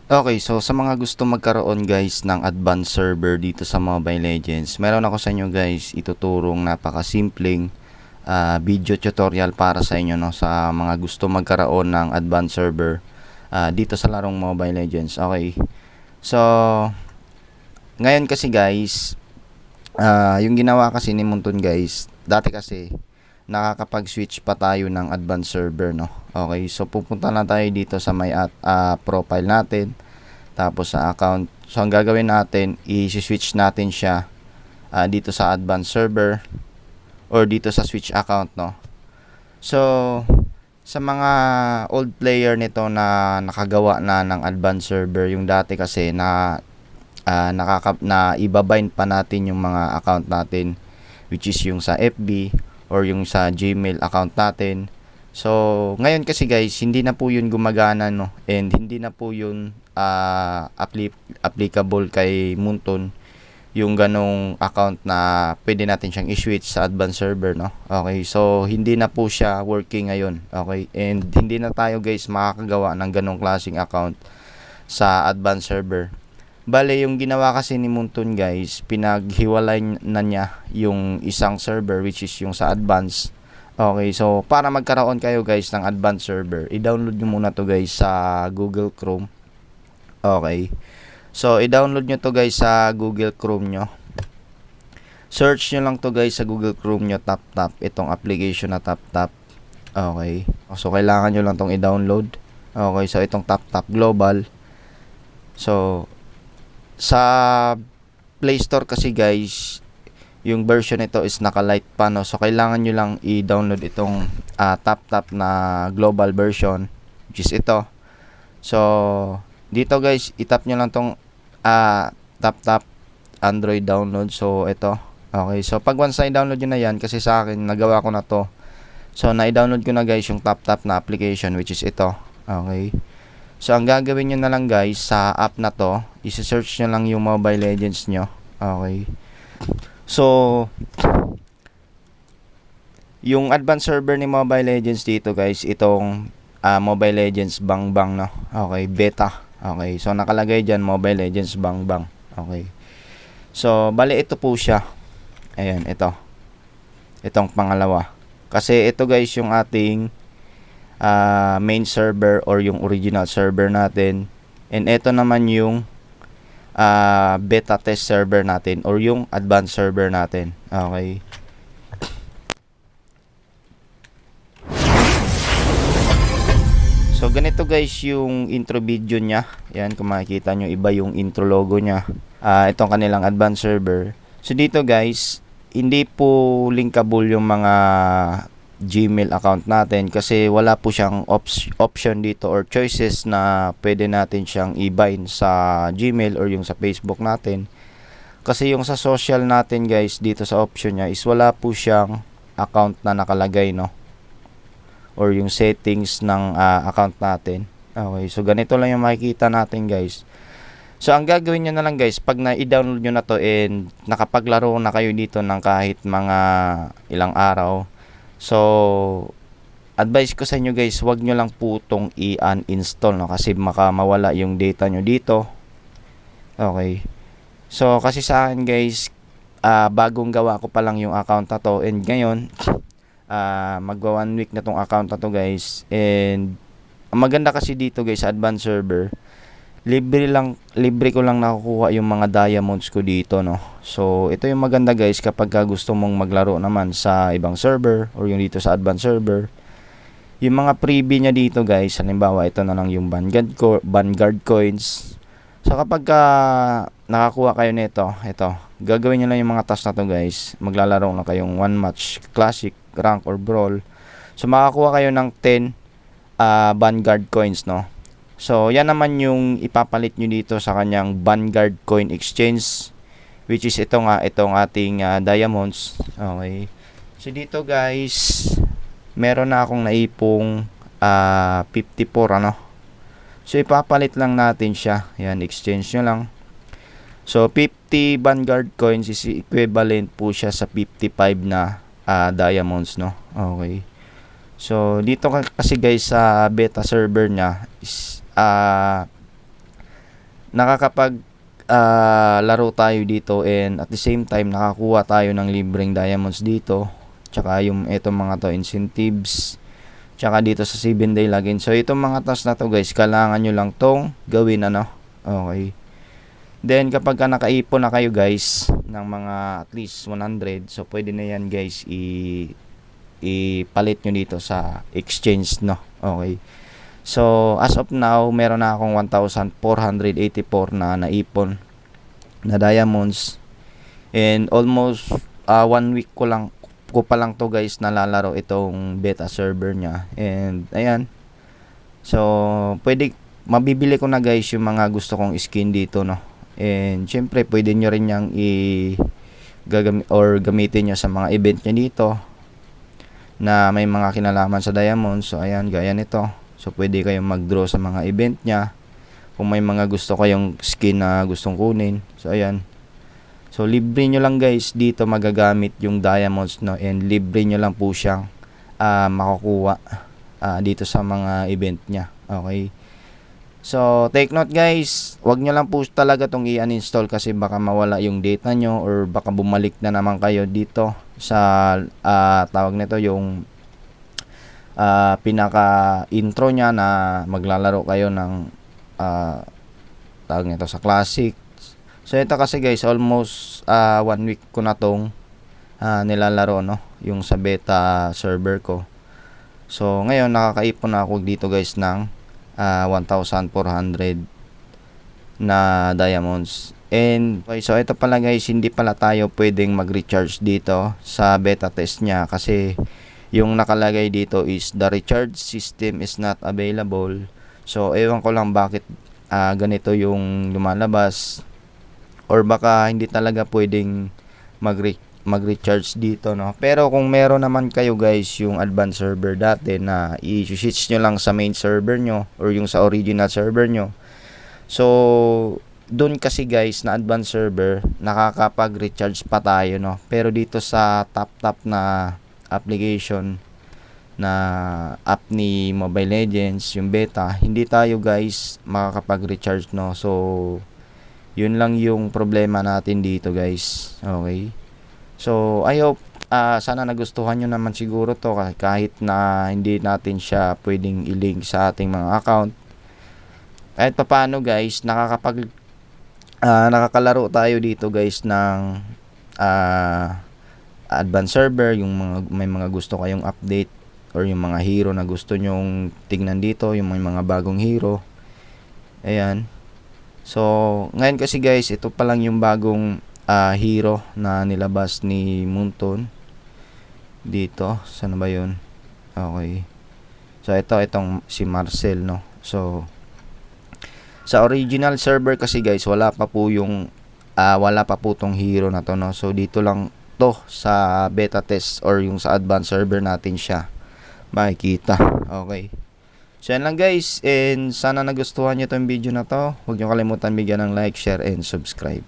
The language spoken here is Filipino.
Okay, so sa mga gusto magkaroon guys ng advanced server dito sa Mobile Legends, meron ako sa inyo guys ituturong napakasimpleng video tutorial para sa inyo, no, sa mga gusto magkaroon ng advanced server dito sa larong Mobile Legends. Okay, so ngayon kasi guys, yung ginawa kasi ni Munton guys, dati kasi nakakapag-switch pa tayo ng advanced server, no. Okay, so pupunta na tayo dito sa may profile natin, tapos sa account. So ang gagawin natin, i-switch natin siya dito sa advanced server or dito sa switch account, no. So sa mga old player nito na nakagawa na ng advanced server, yung dati kasi na na ibabind pa natin yung mga account natin, which is yung sa FB or yung sa Gmail account natin. So ngayon kasi guys, hindi na po yun gumagana, no, and hindi na po yun applicable kay Munton yung ganong account na pwede natin siyang i-switch sa advanced server, no. Okay, so hindi na po siya working ngayon. Okay, and hindi na tayo guys makakagawa ng ganong klaseng account sa advanced server. Bale, yung ginawa kasi ni Munton guys, pinaghiwalay na niya yung isang server, which is yung sa advanced. Okay, so para magkaroon kayo guys ng advanced server, i-download nyo muna to guys sa Google Chrome. Okay, so i-download nyo to guys sa Google Chrome nyo. Search nyo lang to guys sa Google Chrome nyo, tap itong application na tap. Okay, so kailangan nyo lang tong i-download. Okay, so itong tap global. So sa Play Store kasi guys, yung version nito is naka-light pa, no. So kailangan nyo lang i-download itong tap na global version, which is ito. So dito guys, itap nyo lang tong tap Android download. So ito. Okay, so pag once na-download nyo na yan, kasi sa akin nagawa ko na to, so na-download ko na guys yung tap na application, which is ito. Okay, so ang gagawin nyo na lang guys sa app na to, isi-search nyo lang yung Mobile Legends nyo. Okay, so yung advanced server ni Mobile Legends dito guys, itong Mobile Legends Bang, no. Okay, beta. Okay, so nakalagay dyan Mobile Legends Bang. Okay, so bali ito po siya. Ayan, itong pangalawa. Kasi ito guys yung ating main server or yung original server natin, and ito naman yung beta test server natin or yung advanced server natin. Okay, so ganito guys yung intro video nya. Yan, kung makikita nyo, iba yung intro logo nya. Itong kanilang advanced server. So dito guys, hindi po linkable yung mga Gmail account natin kasi wala po siyang option dito or choices na pwede natin siyang i-bind sa Gmail or yung sa Facebook natin. Kasi yung sa social natin guys, dito sa option nya is wala po siyang account na nakalagay, no, or yung settings ng account natin. Okay, so ganito lang yung makikita natin guys. So ang gagawin nyo na lang guys, pag na-download nyo na to and nakapaglaro na kayo dito ng kahit mga ilang araw, so advice ko sa inyo guys, wag nyo lang po itong i-uninstall, no, kasi mawala yung data nyo dito. Okay, so kasi sa akin guys, bagong gawa ko pa lang yung account na to, and ngayon magwa 1 week na tong account na to guys. And ang maganda kasi dito guys sa advanced server, libre ko lang nakukuha yung mga diamonds ko dito, no. So ito yung maganda guys kapag gusto mong maglaro naman sa ibang server or yung dito sa advanced server. Yung mga freebie nya dito guys, halimbawa ito na lang yung Vanguard coins. So kapag nakakuha kayo nito, ito, gagawin nyo lang yung mga task na to guys. Maglalaro na kayong 1 match, classic, rank or brawl. So makakuha kayo ng 10 Vanguard coins, no. So yan naman yung ipapalit nyo dito sa kanyang Vanguard coin exchange, which is ito nga, itong ating diamonds. Okay, so dito guys, meron na akong naipong 54, ano. So ipapalit lang natin siya. Yan, exchange nyo lang. So 50 Vanguard coins is equivalent po siya sa 55 na diamonds, no. Okay, so dito kasi guys sa beta server nya is nakakapag laro tayo dito, and at the same time nakakuha tayo ng libreng diamonds dito, tsaka yung etong mga to incentives, tsaka dito sa 7 day login. So itong mga task na to guys, kailangan nyo lang tong gawin, ano. Okay, then kapag ka nakaipon na kayo guys ng mga at least 100, so pwede na yan guys ipalit nyo dito sa exchange, no. Okay, so as of now meron na akong 1,484 na naipon na diamonds, and almost 1 week ko pa lang to guys nalalaro itong beta server nya. And ayan, so pwede mabibili ko na guys yung mga gusto kong skin dito, no. And syempre pwede nyo rin yang gamitin nyo sa mga event nya dito na may mga kinalaman sa diamonds. So ayan, gaya nito, so pwede kayong mag-draw sa mga event nya kung may mga gusto kayong skin na gustong kunin. So ayan, so libre nyo lang guys dito magagamit yung diamonds, no, and libre nyo lang po siyang makukuha dito sa mga event nya. Okay, so take note guys, wag nyo lang po talaga tong i-uninstall kasi baka mawala yung data nyo, or baka bumalik na naman kayo dito sa tawag nito yung pinaka intro nya na maglalaro kayo ng tawag nito sa classic. So ito kasi guys, almost 1 week ko na tong nilalaro, no, yung sa beta server ko. So ngayon nakakaipon na ako dito guys ng 1,400 na diamonds. And okay, so ito pala guys, hindi pala tayo pwedeng mag-recharge dito sa beta test nya kasi yung nakalagay dito is the recharge system is not available. So ewan ko lang bakit ganito yung lumalabas, or baka hindi talaga pwedeng mag-recharge dito, no. Pero kung meron naman kayo guys yung advanced server dati na i-switch nyo lang sa main server nyo or yung sa original server nyo, so doon kasi guys na advanced server nakakapag-recharge pa tayo, no. Pero dito sa top na application na app ni Mobile Legends, yung beta, hindi tayo guys makakapag-recharge, no. So yun lang yung problema natin dito guys. Okay, so I hope sana nagustuhan nyo naman siguro to, kahit na hindi natin siya pwedeng i-link sa ating mga account. Kahit paano guys, nakakalaro tayo dito guys ng advanced server, yung may mga gusto kayong update or yung mga hero na gusto nyong tignan dito, yung mga bagong hero. Ayan, so ngayon kasi guys, ito pa lang yung bagong hero na nilabas ni Moonton dito. Sana ba yun? Okay, so itong si Marcel, no. So sa original server kasi guys, wala pa po tong hero na to, no. So dito lang to sa beta test or yung sa advanced server natin siya makikita. Okay, so yan lang guys, and sana nagustuhan nyo tong video na to. Huwag nyo kalimutan bigyan ng like, share, and subscribe.